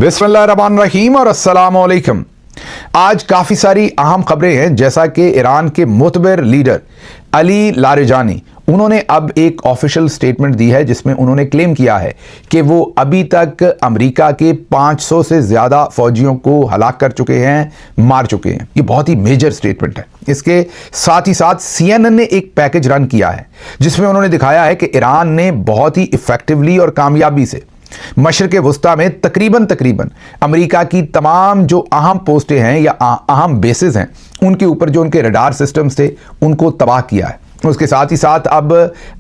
बिस्मिल्लाहिर्रहमानिर्रहीम और अस्सलाम वालेकुम। आज काफ़ी सारी अहम खबरें हैं, जैसा कि ईरान के मुतबर लीडर अली लारिजानी उन्होंने अब एक ऑफिशियल स्टेटमेंट दी है जिसमें उन्होंने क्लेम किया है कि वो अभी तक अमेरिका के 500 से ज़्यादा फौजियों को हलाक कर चुके हैं, मार चुके हैं। ये बहुत ही मेजर स्टेटमेंट है। इसके साथ ही साथ CNN ने एक पैकेज रन किया है जिसमें उन्होंने दिखाया है कि ईरान ने बहुत ही इफेक्टिवली और कामयाबी से मशरिक़ वुस्ता में तकरीबन अमेरिका की तमाम जो अहम पोस्टें हैं या अहम बेसेस हैं उनके ऊपर जो उनके रडार सिस्टम्स थे उनको तबाह किया है। उसके साथ ही साथ अब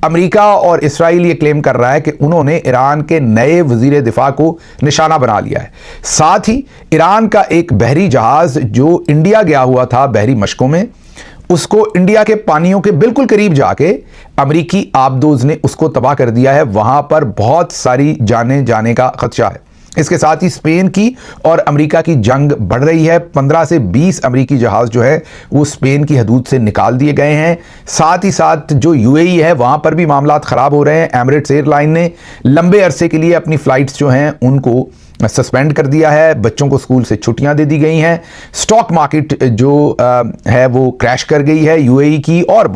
अमेरिका और इसराइल ये क्लेम कर रहा है कि उन्होंने ईरान के नए वजीर दिफा को निशाना बना लिया है। साथ ही ईरान का एक बहरी जहाज जो इंडिया गया हुआ था बहरी मशकों में, उसको इंडिया के पानियों के बिल्कुल करीब जाके अमेरिकी आबदोज ने उसको तबाह कर दिया है। वहां पर बहुत सारी जाने जाने का खदशा है। इसके साथ ही स्पेन की और अमेरिका की जंग बढ़ रही है। 15 से 20 अमेरिकी जहाज जो है वो स्पेन की हदूद से निकाल दिए गए हैं। साथ ही साथ जो UAE है वहां पर भी मामलात खराब हो रहे हैं। एमिरेट्स एयरलाइन ने लंबे अरसे के लिए अपनी फ्लाइट्स जो हैं उनको सस्पेंड कर दिया है। बच्चों को स्कूल से छुट्टियां दे दी गई हैं। स्टॉक मार्केट जो है वो क्रैश कर गई है UAE की और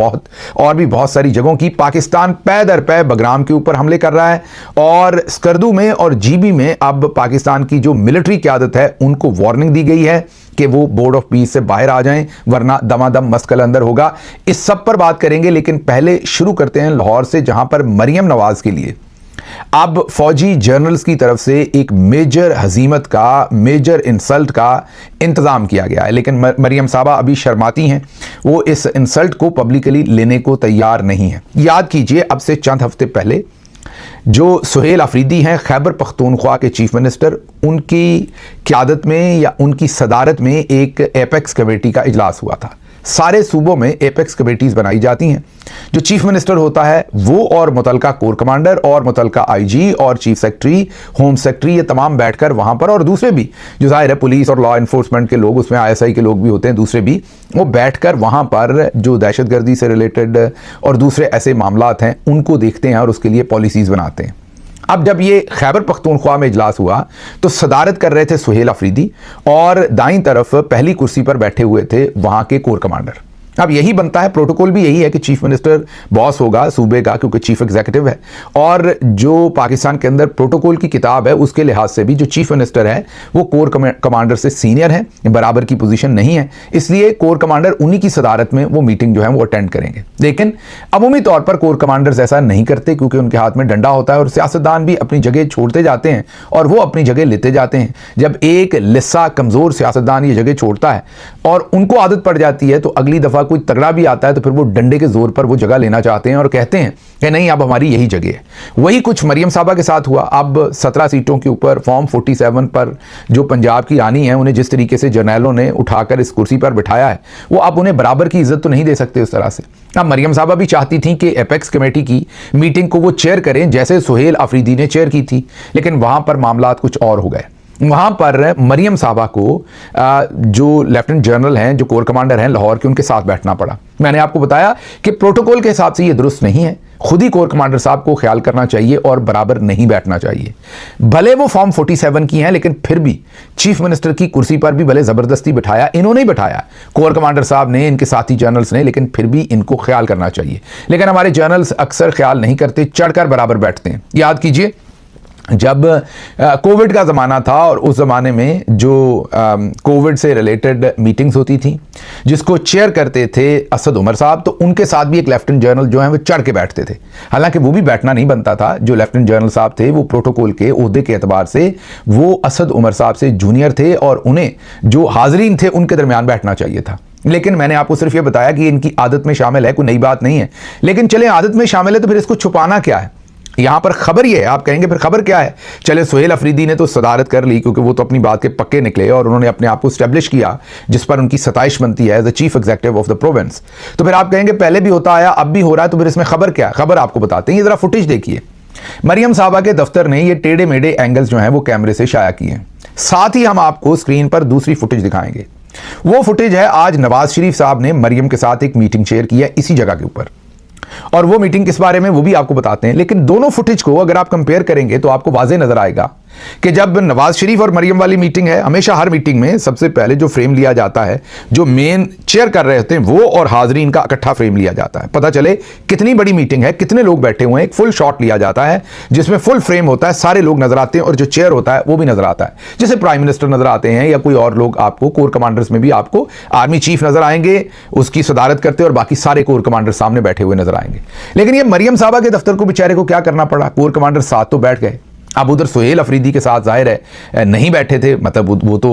भी बहुत सारी जगहों की। पाकिस्तान पै दर पै बगराम के ऊपर हमले कर रहा है और स्कर्दू में और GB में अब पाकिस्तान की जो मिलिट्री क़यादत है उनको वार्निंग दी गई है कि वो बोर्ड ऑफ पीस से बाहर आ जाएं वरना दमादम मस्कल अंदर होगा। इस सब पर बात करेंगे, लेकिन पहले शुरू करते हैं लाहौर से, जहां पर मरियम नवाज के लिए अब फौजी जर्नल्स की तरफ से एक मेजर हजीमत का, मेजर इंसल्ट का इंतज़ाम किया गया है। लेकिन मरियम साहबा अभी शर्माती हैं, वो इस इंसल्ट को पब्लिकली लेने को तैयार नहीं है। याद कीजिए, अब से चंद हफ्ते पहले जो सुहेल अफरीदी हैं खैबर पख्तूनख्वा के चीफ मिनिस्टर, उनकी क़यादत में या उनकी सदारत में एक एपेक्स कमेटी का इजलास हुआ था। सारे सूबों में एपेक्स कमेटीज़ बनाई जाती हैं। जो चीफ मिनिस्टर होता है वो और मुतलका कोर कमांडर और मुतलका IG और चीफ सेक्रेटरी, होम सेक्रेटरी, ये तमाम बैठकर वहाँ पर, और दूसरे भी जो ज़ाहिर है पुलिस और लॉ इन्फोर्समेंट के लोग, उसमें ISI के लोग भी होते हैं, दूसरे भी, वो बैठकर वहाँ पर जो दहशतगर्दी से रिलेटेड और दूसरे ऐसे मामलात हैं उनको देखते हैं और उसके लिए पॉलिसीज़ बनाते हैं। अब जब ये खैबर पख्तूनख्वा में इजलास हुआ तो सदारत कर रहे थे सुहेल अफरीदी और दाईं तरफ पहली कुर्सी पर बैठे हुए थे वहां के कोर कमांडर। अब यही बनता है, प्रोटोकॉल भी यही है कि चीफ मिनिस्टर बॉस होगा सूबे का, क्योंकि चीफ एग्जीक्यूटिव है, और जो पाकिस्तान के अंदर प्रोटोकॉल की किताब है उसके लिहाज से भी जो चीफ मिनिस्टर है वो कोर कमांडर से सीनियर है, बराबर की पोजीशन नहीं है, इसलिए कोर कमांडर उन्हीं की सदारत में वो मीटिंग जो है वो अटेंड करेंगे। लेकिन अमूमी तौर पर कोर कमांडर्स ऐसा नहीं करते क्योंकि उनके हाथ में डंडा होता है और सियासतदान भी अपनी जगह छोड़ते जाते हैं और वो अपनी जगह लेते जाते हैं। जब एक लिस्सा कमज़ोर सियासतदान ये जगह छोड़ता है और उनको आदत पड़ जाती है तो अगली दफ़ा कोई तगड़ा भी आता है तो फिर वो डंडे के जोर पर वो जगह लेना चाहते हैं और कहते हैं कि नहीं, अब हमारी यही जगह है। वही कुछ मरियम साहबा के साथ हुआ। अब 17 सीटों के ऊपर फॉर्म 47 पर जो पंजाब की रानी है, उन्हें जिस तरीके से जर्नैलों ने उठाकर इस कुर्सी पर बिठाया है, वो अब उन्हें बराबर की इज्जत तो नहीं दे सकते उस तरह से। अब मरियम साहबा भी चाहती थी कि एपेक्स कमेटी की मीटिंग को वो चेयर करें जैसे सुहेल अफरीदी ने चेयर की थी, लेकिन वहां पर मामलात कुछ और हो गए। वहाँ पर मरियम साहबा को जो लेफ्टिनेंट जनरल हैं, जो कोर कमांडर हैं लाहौर के, उनके साथ बैठना पड़ा। मैंने आपको बताया कि प्रोटोकॉल के हिसाब से ये दुरुस्त नहीं है। खुद ही कोर कमांडर साहब को ख्याल करना चाहिए और बराबर नहीं बैठना चाहिए। भले वो फॉर्म 47 की हैं, लेकिन फिर भी चीफ मिनिस्टर की कुर्सी पर भी भले ज़बरदस्ती बिठाया, इन्होंने ही बिठाया, कोर कमांडर साहब ने, इनके साथी जनरल्स ने, लेकिन फिर भी इनको ख्याल करना चाहिए। लेकिन हमारे जनरल्स अक्सर ख्याल नहीं करते, चढ़कर बराबर बैठते हैं। याद कीजिए, जब कोविड का ज़माना था और उस ज़माने में जो कोविड से रिलेटेड मीटिंग्स होती थी जिसको चेयर करते थे असद उमर साहब, तो उनके साथ भी एक लेफ्टिनेंट जनरल जो है वो चढ़ के बैठते थे। हालांकि वो भी बैठना नहीं बनता था। जो लेफ्टिनेंट जनरल साहब थे वो प्रोटोकॉल के ओहदे के एतबार से वो असद उमर साहब से जूनियर थे और उन्हें जो हाजरीन थे उनके दरमियान बैठना चाहिए था। लेकिन मैंने आपको सिर्फ ये बताया कि इनकी आदत में शामिल है, कोई नई बात नहीं है। लेकिन चले आदत में शामिल है तो फिर इसको छुपाना क्या है? यहां पर खबर ये है, आप कहेंगे फिर खबर क्या है? चले सुहेल अफरीदी ने तो सदारत कर ली क्योंकि वो तो अपनी बात के पक्के निकले और उन्होंने अपने आप को स्टैब्लिश किया, जिस पर उनकी सताइश बनती है as the chief executive of the province. तो फिर आप कहेंगे पहले भी होता आया, अब भी हो रहा है, तो फिर इसमें खबर क्या है? खबर आपको बताते हैं, ये जरा फुटेज देखिए। मरियम साहबा के दफ्तर ने ये टेढ़े मेढ़े एंगल्स जो हैं वो कैमरे से शाया किए हैं। साथ ही हम आपको स्क्रीन पर दूसरी फुटेज दिखाएंगे। वो फुटेज है आज नवाज शरीफ साहब ने मरियम के साथ एक मीटिंग चेयर की है इसी जगह के ऊपर, और वो मीटिंग किस बारे में वो भी आपको बताते हैं। लेकिन दोनों फुटेज को अगर आप कंपेयर करेंगे तो आपको वाज़ेह नजर आएगा कि जब नवाज शरीफ और मरियम वाली मीटिंग है, हमेशा हर मीटिंग में सबसे पहले जो फ्रेम लिया जाता है, जो मेन चेयर कर रहे होते हैं वो और हाजरीन का इकट्ठा फ्रेम लिया जाता है। पता चले कितनी बड़ी मीटिंग है, कितने लोग बैठे हुए हैं, एक फुल शॉट लिया जाता है जिसमें फुल फ्रेम होता है, सारे लोग नजर आते हैं और जो चेयर होता है वो भी नजर आता है। जैसे प्राइम मिनिस्टर नजर आते हैं या कोई और लोग, आपको कोर कमांडर्स में भी आपको आर्मी चीफ नजर आएंगे, उसकी सदारत करते और बाकी सारे कोर कमांडर सामने बैठे हुए नजर आएंगे। लेकिन ये मरियम साहबा के दफ्तर को बेचारे को क्या करना पड़ा, कोर कमांडर साथ तो बैठ गए। अब उधर सुहेल अफरीदी के साथ जाहिर है नहीं बैठे थे, मतलब वो तो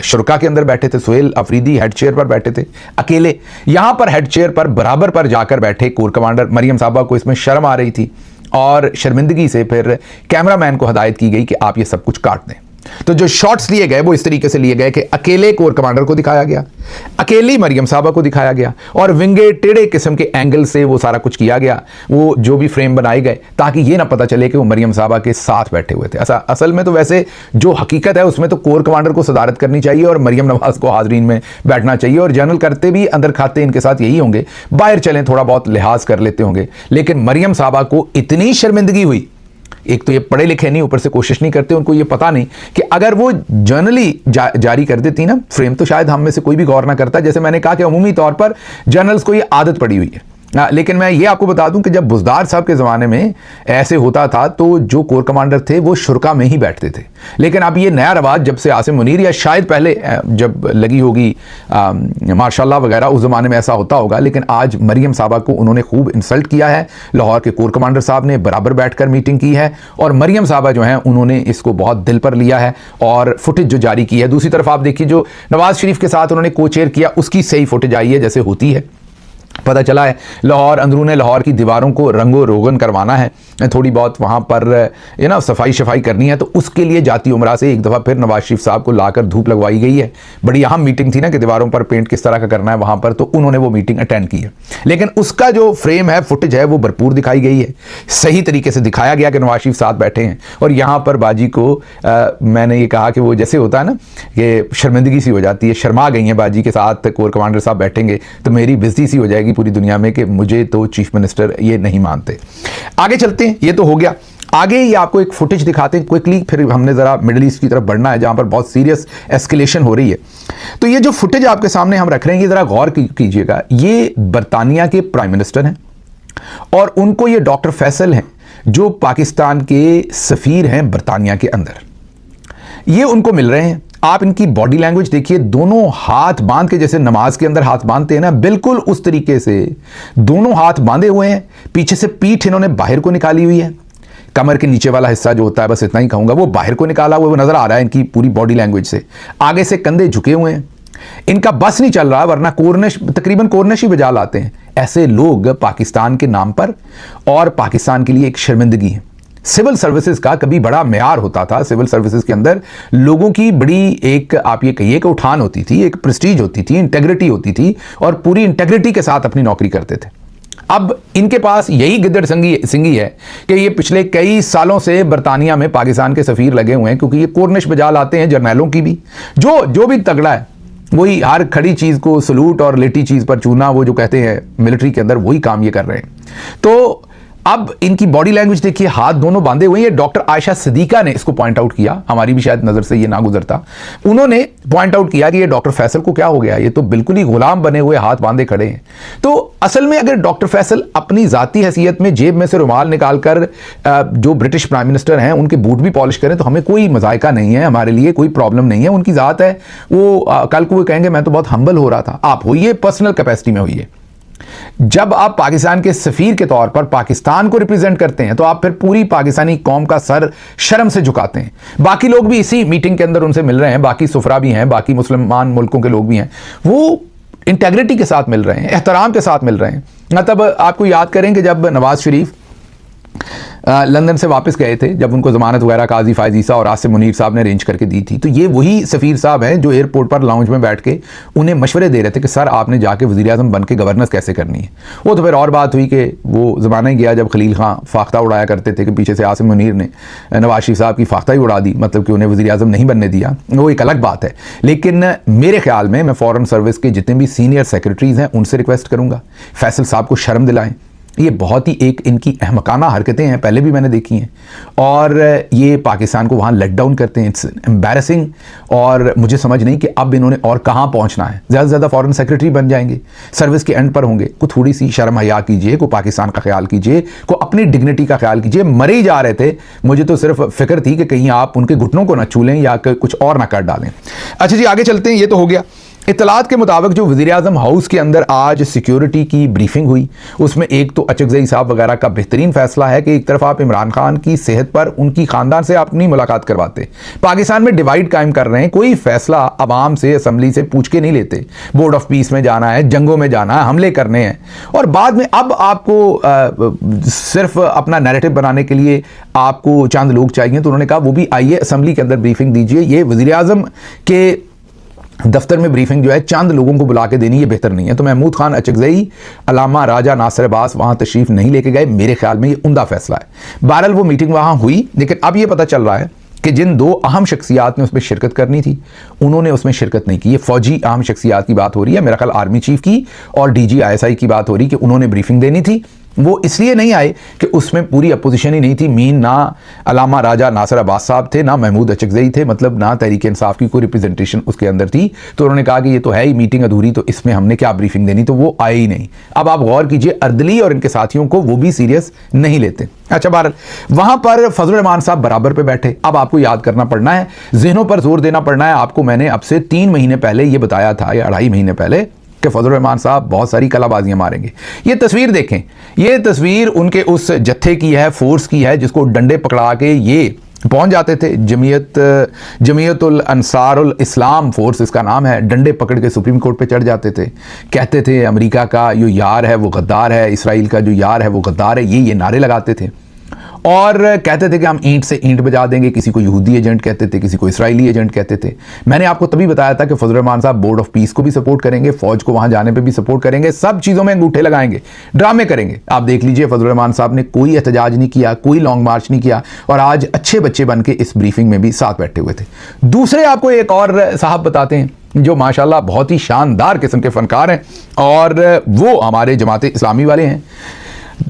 शुरका के अंदर बैठे थे, सुहेल अफरीदी हेड चेयर पर बैठे थे अकेले। यहां पर हेड चेयर पर बराबर पर जाकर बैठे कोर कमांडर। मरियम साहबा को इसमें शर्म आ रही थी और शर्मिंदगी से फिर कैमरामैन को हदायत की गई कि आप ये सब कुछ काट दें। तो जो शॉट्स लिए गए वो इस तरीके से लिए गए कि अकेले कोर कमांडर को दिखाया गया, अकेली मरियम साहबा को दिखाया गया और विंगे टेढ़े किस्म के एंगल से वो सारा कुछ किया गया, वो जो भी फ्रेम बनाए गए ताकि ये ना पता चले कि वो मरियम साहबा के साथ बैठे हुए थे। असल में तो वैसे जो हकीकत है उसमें तो कोर कमांडर को सदारत करनी चाहिए और मरियम नवाज को हाजरीन में बैठना चाहिए और जनरल करते भी अंदर खाते इनके साथ यही होंगे, बाहर चलें थोड़ा बहुत लिहाज कर लेते होंगे। लेकिन मरियम साहबा को इतनी शर्मिंदगी हुई, एक तो ये पढ़े लिखे नहीं, ऊपर से कोशिश नहीं करते, उनको ये पता नहीं कि अगर वो जर्नली जारी कर देती ना फ्रेम तो शायद हम में से कोई भी गौर ना करता। जैसे मैंने कहा कि अमूमी तौर पर जर्नल्स को ये आदत पड़ी हुई है। लेकिन मैं ये आपको बता दूं कि जब बुज़दार साहब के ज़माने में ऐसे होता था तो जो कोर कमांडर थे वो शुरका में ही बैठते थे। लेकिन अब ये नया रवाज जब से आसिम मुनीर या शायद पहले जब लगी होगी मार्शाल्लाह वगैरह, उस ज़माने में ऐसा होता होगा। लेकिन आज मरियम साहबा को उन्होंने खूब इंसल्ट किया है। लाहौर के कोर कमांडर साहब ने बराबर बैठकर मीटिंग की है और मरियम साहबा जो हैं उन्होंने इसको बहुत दिल पर लिया है और फुटेज जो जारी की है। दूसरी तरफ आप देखिए जो नवाज शरीफ के साथ उन्होंने को चेयर किया उसकी सही फुटेज आई है जैसे होती है। पता चला है लाहौर, अंदरूने लाहौर की दीवारों को रंगो रोगन करवाना है, थोड़ी बहुत वहाँ पर सफाई शफाई करनी है, तो उसके लिए जाती उमरा से एक दफ़ा फिर नवाज शरीफ साहब को लाकर धूप लगवाई गई है। बड़ी अहम मीटिंग थी ना कि दीवारों पर पेंट किस तरह का करना है वहाँ पर, तो उन्होंने वो मीटिंग अटेंड की है। लेकिन उसका जो फ्रेम है, फुटेज है, वो भरपूर दिखाई गई है, सही तरीके से दिखाया गया कि नवाज शरीफ साथ बैठे हैं। और यहाँ पर बाजी को मैंने ये कहा कि वो जैसे होता है ना कि शर्मिंदगी सी हो जाती है, शर्मा गई हैं बाजी के साथ कोर कमांडर साहब बैठेंगे तो मेरी बेइज्जती सी हो जाएगी पूरी दुनिया में कि मुझे तो चीफ मिनिस्टर ये नहीं मानते। आगे चलते हैं, ये तो हो गया। आगे ये आपको एक फुटेज दिखाते हैं क्विकली, फिर हमने ज़रा मिडिल ईस्ट की तरफ बढ़ना है जहाँ पर बहुत सीरियस एस्केलेशन हो रही है। तो ये जो फुटेज आपके सामने हम रख रहे हैं ये ज़रा गौर कीजिएगा। ये बरतानिया के प्राइम मिनिस्टर हैं और उनको ये डॉक्टर फैसल हैं जो पाकिस्तान के सफ़ीर हैं बरतानिया के अंदर। ये उनको मिल रहे हैं। आप इनकी बॉडी लैंग्वेज देखिए, दोनों हाथ बांध के, जैसे नमाज के अंदर हाथ बांधते हैं ना, बिल्कुल उस तरीके से दोनों हाथ बांधे हुए हैं। पीछे से पीठ इन्होंने बाहर को निकाली हुई है, कमर के नीचे वाला हिस्सा जो होता है, बस इतना ही कहूंगा, वो बाहर को निकाला हुआ वो नजर आ रहा है इनकी पूरी बॉडी लैंग्वेज से। आगे से कंधे झुके हुए हैं, इनका बस नहीं चल रहा, वरना कोर्निश, तकरीबन कोर्निश ही बजा लाते हैं। ऐसे लोग पाकिस्तान के नाम पर और पाकिस्तान के लिए एक शर्मिंदगी है। सिविल सर्विसेज का कभी बड़ा मेयार होता था, सिविल सर्विसेज के अंदर लोगों की बड़ी एक, आप ये कहिए कि उठान होती थी, एक प्रेस्टीज होती थी, इंटेग्रिटी होती थी और पूरी इंटेग्रिटी के साथ अपनी नौकरी करते थे। अब इनके पास यही गिद्दड़ सिंगी है कि ये पिछले कई सालों से बरतानिया में पाकिस्तान के सफ़ीर लगे हुए हैं, क्योंकि ये कोर्निश बजा लाते हैं जर्नैलों की भी। जो भी तगड़ा है वही हर खड़ी चीज़ को सलूट और लेटी चीज़ पर चूना, वो जो कहते हैं मिलिट्री के अंदर, वही काम ये कर रहे हैं। तो अब इनकी बॉडी लैंग्वेज देखिए, हाथ दोनों बांधे हुए हैं। डॉक्टर आयशा सिद्दीका ने इसको पॉइंट आउट किया, हमारी भी शायद नज़र से ये ना गुजरता। उन्होंने पॉइंट आउट किया कि ये डॉक्टर फैसल को क्या हो गया, ये तो बिल्कुल ही गुलाम बने हुए हाथ बांधे खड़े हैं। तो असल में अगर डॉक्टर फैसल अपनी ज़ाती हैसियत में जेब में से रुमाल निकाल कर जो ब्रिटिश प्राइम मिनिस्टर हैं उनके बूट भी पॉलिश करें तो हमें कोई मजायका नहीं है, हमारे लिए कोई प्रॉब्लम नहीं है। उनकी ज़ात है, वो कल को वो कहेंगे मैं तो बहुत हम्बल हो रहा था। आप होइए, पर्सनल कैपेसिटी में होइए। जब आप पाकिस्तान के सफीर के तौर पर पाकिस्तान को रिप्रेजेंट करते हैं तो आप फिर पूरी पाकिस्तानी कौम का सर शर्म से झुकाते हैं। बाकी लोग भी इसी मीटिंग के अंदर उनसे मिल रहे हैं, बाकी सुफरा भी हैं, बाकी मुसलमान मुल्कों के लोग भी हैं, वो इंटेग्रिटी के साथ मिल रहे हैं, एहतराम के साथ मिल रहे हैं। मतलब आपको याद करें कि जब नवाज शरीफ लंदन से वापस गए थे, जब उनको ज़मानत वगैरह काजी फायज़ ईसा और आसिम मुनीर साहब ने अरेंज करके दी थी, तो ये वही सफ़ीर साहब हैं जो एयरपोर्ट पर लाउंज में बैठ के उन्हें मशवरे दे रहे थे कि सर आपने जाके वज़ीर-ए-आज़म बन के गवर्नेंस कैसे करनी है। वो तो फिर और बात हुई कि वो ज़माना ही गया जब खलील खां फाख्ता उड़ाया करते थे कि पीछे से आसिम मुनीर ने नवाज शरीफ साहब की फाख्ता ही उड़ा दी, मतलब कि उन्हें वज़ीर-ए-आज़म नहीं बनने दिया, वो एक अलग बात है। लेकिन मेरे ख्याल में मैं फ़ॉरेन सर्विस के जितने भी सीनियर सेक्रेटरीज़ हैं उनसे रिक्वेस्ट करूँगा, फैसल साहब को शर्म दिलाएँ। ये बहुत ही एक इनकी अहमकाना हरकतें हैं, पहले भी मैंने देखी हैं, और ये पाकिस्तान को वहाँ लेट डाउन करते हैं। It's embarrassing. और मुझे समझ नहीं कि अब इन्होंने और कहाँ पहुँचना है। ज़्यादा से ज़्यादा फॉरेन सेक्रेटरी बन जाएंगे, सर्विस के एंड पर होंगे। को थोड़ी सी शर्म हया कीजिए, को पाकिस्तान का ख्याल कीजिए, को अपनी डिग्निटी का ख्याल कीजिए। मरे ही जा रहे थे, मुझे तो सिर्फ फिक्र थी कि कहीं आप उनके घुटनों को ना छू लें या कुछ और ना कर डालें। अच्छा जी, आगे चलते हैं। ये तो हो गया। इत्तलात के मुताबिक जो वज़ीर-ए-आज़म हाउस के अंदर आज सिक्योरिटी की ब्रीफिंग हुई, उसमें एक तो अचकज़ई साहब वगैरह का बेहतरीन फैसला है कि एक तरफ आप इमरान खान की सेहत पर उनकी ख़ानदान से अपनी मुलाकात करवाते, पाकिस्तान में डिवाइड कायम कर रहे हैं, कोई फैसला अवाम से, असम्बली से पूछ के नहीं लेते। बोर्ड ऑफ पीस में जाना है, जंगों में जाना है, हमले करने हैं, और बाद में अब आपको सिर्फ अपना नैरेटिव बनाने के लिए आपको चंद लोग चाहिए। तो उन्होंने कहा वो भी आइए असम्बली के अंदर ब्रीफिंग दीजिए। ये वज़ीर-ए-आज़म के दफ्तर में ब्रीफिंग जो है चंद लोगों को बुला के देनी, ये बेहतर नहीं है। तो महमूद खान अचकज़ई, अलामा राजा नासिर अब्बास वहाँ तशरीफ़ नहीं लेके गए। मेरे ख्याल में ये उम्दा फैसला है। बहरहाल वो मीटिंग वहाँ हुई, लेकिन अब ये पता चल रहा है कि जिन दो अहम शख्सियात ने उसमें शिरकत करनी थी, उन्होंने उसमें शिरकत नहीं की। ये फौजी अहम शख्सियात की बात हो रही है, मेरा ख्याल आर्मी चीफ की और DG ISI की बात हो रही कि उन्होंने ब्रीफिंग देनी थी। वो इसलिए नहीं आए कि उसमें पूरी अपोजिशन ही नहीं थी। मीन ना अलामा राजा नासिर अब्बास साहब थे, ना महमूद अचकज़ई थे, मतलब ना तहरीक इंसाफ की कोई रिप्रेजेंटेशन उसके अंदर थी। तो उन्होंने कहा कि ये तो है ही मीटिंग अधूरी, तो इसमें हमने क्या ब्रीफिंग देनी, तो वो आए ही नहीं। अब आप गौर कीजिए, अर्दली और इनके साथियों को वो भी सीरियस नहीं लेते। अच्छा, बहरहाल वहां पर फजल रहमान साहब बराबर पे बैठे। अब आपको याद करना पड़ना है, जहनों पर जोर देना पड़ना है। आपको मैंने अब से 3 महीने पहले ये बताया था, या 2.5 महीने पहले, कि फजल रहमान साहब बहुत सारी कलाबाजियां मारेंगे। ये तस्वीर देखें, ये तस्वीर उनके उस जत्थे की है, फोर्स की है, जिसको डंडे पकड़ा के ये पहुंच जाते थे। जमीयतुल अंसारुल इस्लाम फोर्स इसका नाम है। डंडे पकड़ के सुप्रीम कोर्ट पे चढ़ जाते थे, कहते थे अमेरिका का जो यार है वो गद्दार है, इसराइल का जो यार है वो गद्दार है, ये नारे लगाते थे। और कहते थे कि हम ईंट से ईंट बजा देंगे। किसी को यहूदी एजेंट कहते थे, किसी को इसराइली एजेंट कहते थे। मैंने आपको तभी बताया था कि फजल रहमान साहब बोर्ड ऑफ पीस को भी सपोर्ट करेंगे, फौज को वहां जाने पे भी सपोर्ट करेंगे, सब चीज़ों में अंगूठे लगाएंगे, ड्रामे करेंगे। आप देख लीजिए, फजल रहमान साहब ने कोई एहतजाज नहीं किया, कोई लॉन्ग मार्च नहीं किया, और आज अच्छे बच्चे बन के इस ब्रीफिंग में भी साथ बैठे हुए थे। दूसरे आपको एक और साहब बताते हैं जो माशाल्लाह बहुत ही शानदार किस्म के फनकार हैं, और वो हमारे जमात इस्लामी वाले हैं।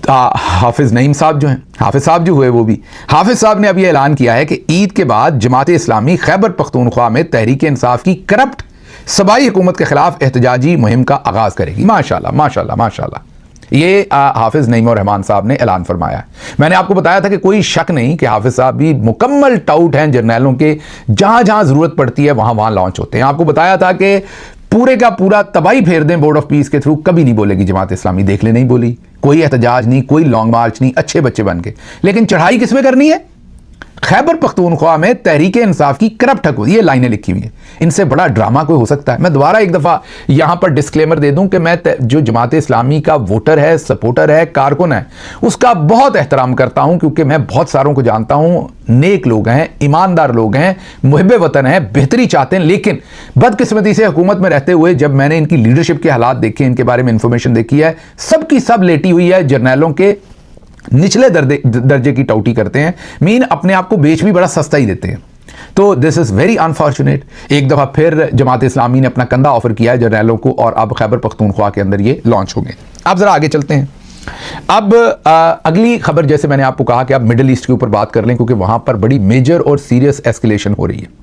हाफिज नईम साहब जो हैं, हाफिज साहब जो हुए वो भी, हाफिज साहब ने अब यह ऐलान किया है कि ईद के बाद जमात इस्लामी खैबर पख्तूनख्वा में तहरीक इंसाफ की करप्ट सबाई हुकूमत के खिलाफ एहतजाजी मुहिम का आगाज करेगी। माशाल्लाह माशाल्लाह माशाल्लाह, ये हाफिज नईम और रहमान साहब ने ऐलान फरमाया है। मैंने आपको बताया था कि कोई शक नहीं कि हाफिज साहब भी मुकम्मल टाउट हैं जर्नैलों के, जहां जहां जरूरत पड़ती है वहां वहां लॉन्च होते हैं। आपको बताया था कि पूरे का पूरा तबाही फेर दें बोर्ड ऑफ पीस के थ्रू, कभी नहीं बोलेगी जमात इस्लामी, देख ले नहीं बोली, कोई एहतजाज नहीं, कोई लॉन्ग मार्च नहीं, अच्छे बच्चे बन के। लेकिन चढ़ाई किस में करनी है? खैबर पख्तूनख्वा में तहरीक इंसाफ की करप्ट हुकूमत, ये लाइनें लिखी हुई हैं। इनसे बड़ा ड्रामा कोई हो सकता है? मैं दोबारा एक दफ़ा यहां पर डिस्क्लेमर दे दूं कि मैं जो जमात इस्लामी का वोटर है, सपोर्टर है, कारकुन है, उसका बहुत एहतराम करता हूं, क्योंकि मैं बहुत सारों को जानता हूं, नेक लोग हैं, ईमानदार लोग हैं, मुहिब्बे वतन हैं, बेहतरी चाहते हैं। लेकिन बदकिस्मती से हुकूमत में रहते हुए जब मैंने इनकी लीडरशिप के हालात देखे, इनके बारे में इंफॉर्मेशन देखी है, सबकी सब लेटी हुई है, जर्नैलों के निचले दर्जे की टौटी करते हैं, मीन अपने आप को बेच भी बड़ा सस्ता ही देते हैं। तो दिस इज़ वेरी अनफॉर्चुनेट। एक दफ़ा फिर जमात इस्लामी ने अपना कंधा ऑफर किया है जर्नैलों को, और अब खैबर पख्तूनख्वा के अंदर ये लॉन्च होंगे। अब ज़रा आगे चलते हैं। अब अगली खबर, जैसे मैंने आपको कहा कि आप मिडिल ईस्ट के ऊपर बात कर लें, क्योंकि वहाँ पर बड़ी मेजर और सीरियस एस्केलेशन हो रही है।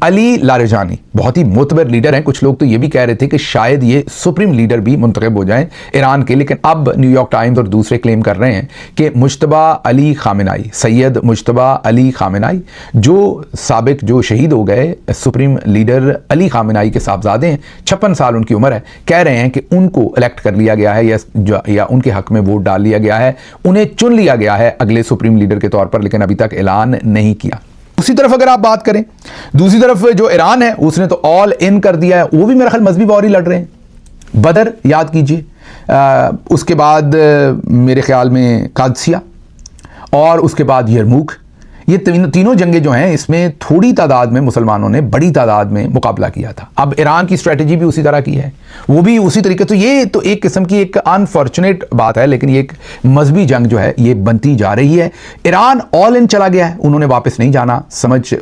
अली लारेजानी बहुत ही मोतबर लीडर हैं। कुछ लोग तो ये भी कह रहे थे कि शायद ये सुप्रीम लीडर भी मुंतखब हो जाएं ईरान के, लेकिन अब न्यूयॉर्क टाइम्स और दूसरे क्लेम कर रहे हैं कि मुज्तबा अली खामेनाई, सैयद मुज्तबा अली खामेनाई, जो साबिक जो शहीद हो गए सुप्रीम लीडर अली खामेनाई के साहबजादे हैं, 56 साल उनकी उम्र है, कह रहे हैं कि उनको इलेक्ट कर लिया गया है या उनके हक में वोट डाल लिया गया है, उन्हें चुन लिया गया है अगले सुप्रीम लीडर के तौर पर, लेकिन अभी तक ऐलान नहीं किया। दूसरी तरफ अगर आप बात करें, दूसरी तरफ जो ईरान है उसने तो ऑल इन कर दिया है, वो भी मेरा ख्याल मजहबी वॉर ही लड़ रहे हैं। बदर याद कीजिए, उसके बाद मेरे ख्याल में कादसिया, और उसके बाद यरमूक, ये तीनों जंगें जो हैं इसमें थोड़ी तादाद में मुसलमानों ने बड़ी तादाद में मुकाबला किया था। अब ईरान की स्ट्रेटजी भी उसी तरह की है, वो भी उसी तरीके। तो ये तो एक किस्म की एक अनफॉर्चुनेट बात है, लेकिन ये एक मजहबी जंग जो है ये बनती जा रही है। ईरान ऑल इन चला गया है, उन्होंने वापस नहीं जाना।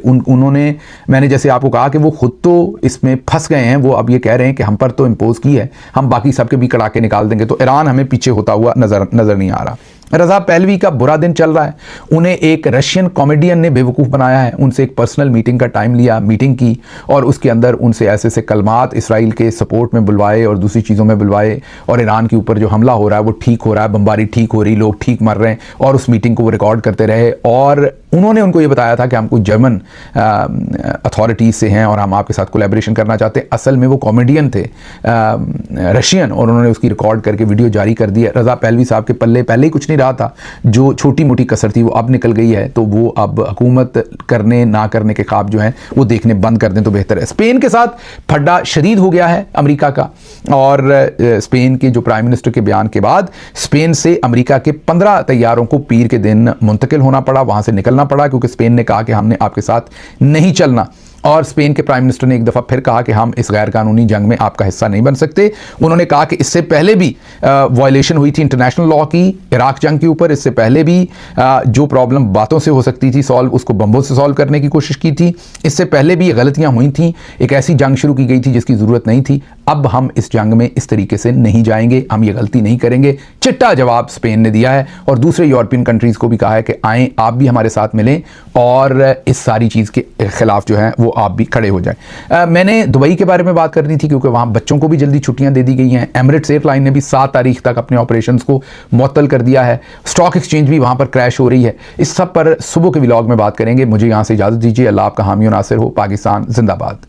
उन्होंने, मैंने जैसे आपको कहा कि वो खुद तो इसमें फंस गए हैं, वो अब ये कह रहे हैं कि हम पर तो इम्पोज की है, हम बाकी सबके भी कड़ाके निकाल देंगे। तो ईरान हमें पीछे होता हुआ नजर नहीं आ रहा। रजा पहलवी का बुरा दिन चल रहा है, उन्हें एक रशियन कॉमेडियन ने बेवकूफ़ बनाया है, उनसे एक पर्सनल मीटिंग का टाइम लिया, मीटिंग की और उसके अंदर उनसे ऐसे ऐसे कलमात इसराइल के सपोर्ट में बुलवाए और दूसरी चीज़ों में बुलवाए, और ईरान के ऊपर जो हमला हो रहा है वो ठीक हो रहा है, बमबारी ठीक हो रही, लोग ठीक मर रहे हैं, और उस मीटिंग को वो रिकॉर्ड करते रहे। और उन्होंने उनको ये बताया था कि हम कुछ जर्मन अथॉरिटीज़ से हैं और हम आपके साथ कोलैबोरेशन करना चाहते हैं। असल में वो कॉमेडियन थे रशियन, और उन्होंने उसकी रिकॉर्ड करके वीडियो जारी कर दिया। रजा पहलवी साहब के पल्ले पहले ही कुछ नहीं रहा था, जो छोटी मोटी कसर थी वो अब निकल गई है। तो वो अब हुकूमत करने ना करने के ख्वाब जो हैं वो देखने बंद कर दें तो बेहतर है। स्पेन के साथ फड्डा शदीद हो गया है अमेरिका का, और स्पेन के जो प्राइम मिनिस्टर के बयान के बाद स्पेन से अमेरिका के 15 तैयारों को पीर के दिन मुंतकिल होना पड़ा, वहां से निकलना पड़ा, क्योंकि स्पेन ने कहा कि हमने आपके साथ नहीं चलना। और स्पेन के प्राइम मिनिस्टर ने एक दफ़ा फिर कहा कि हम इस गैर कानूनी जंग में आपका हिस्सा नहीं बन सकते। उन्होंने कहा कि इससे पहले भी वायलेशन हुई थी इंटरनेशनल लॉ की इराक जंग के ऊपर, इससे पहले भी जो प्रॉब्लम बातों से हो सकती थी सॉल्व, उसको बम्बों से सॉल्व करने की कोशिश की थी। इससे पहले भी ये गलतियां हुई थी, एक ऐसी जंग शुरू की गई थी जिसकी ज़रूरत नहीं थी। अब हम इस जंग में इस तरीके से नहीं जाएंगे, हम ये गलती नहीं करेंगे। चिट्टा जवाब स्पेन ने दिया है, और दूसरे यूरोपियन कंट्रीज़ को भी कहा है कि आएँ, आप भी हमारे साथ मिलें और इस सारी चीज़ के खिलाफ जो है वो आप भी खड़े हो जाए। मैंने दुबई के बारे में बात करनी थी, क्योंकि वहाँ बच्चों को भी जल्दी छुट्टियां दे दी गई हैं। एमिरेट्स एयरलाइन ने भी 7 तारीख तक अपने ऑपरेशंस को मुअत्तल कर दिया है। स्टॉक एक्सचेंज भी वहाँ पर क्रैश हो रही है। इस सब पर सुबह के व्लॉग में बात करेंगे। मुझे यहाँ से इजाज़त दीजिए। अल्लाह आपका हामी और नासिर हो। पाकिस्तान जिंदाबाद।